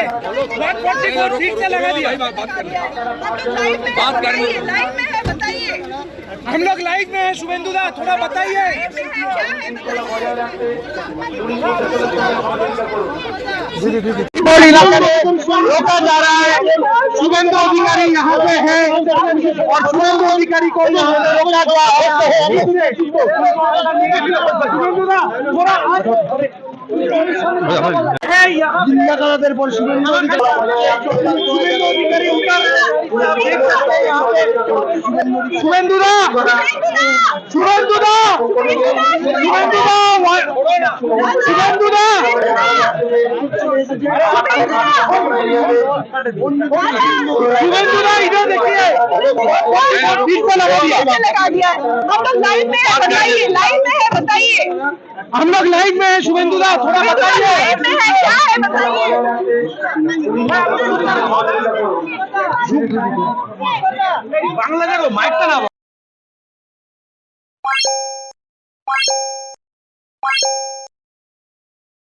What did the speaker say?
144 ठीक से लगा दिया। बात करनी लाइव में है, बताइए। हम लोग लाइव में हैं शुभेंदु दा, थोड़ा बताइए। रोका जा रहा है। शुभेंदु अधिकारी यहाँ पे है और शुभेंदु अधिकारी को यहाँ पे रोका गया है। जिंदाकाराদের পর শুভেন্দু অধিকারী শুভেন্দুদা শুভেন্দুদা শুভেন্দুদা शुभेंदुदा इधर देखिए, लगा दिया। हम लोग लाइव में है, बताइए। लाइव में है, बताइए। हम लोग लाइव में है शुभेंदुदा, थोड़ा बताइए। लाइव में है, क्या है बताइए। बांग्ला देखो माइक का ना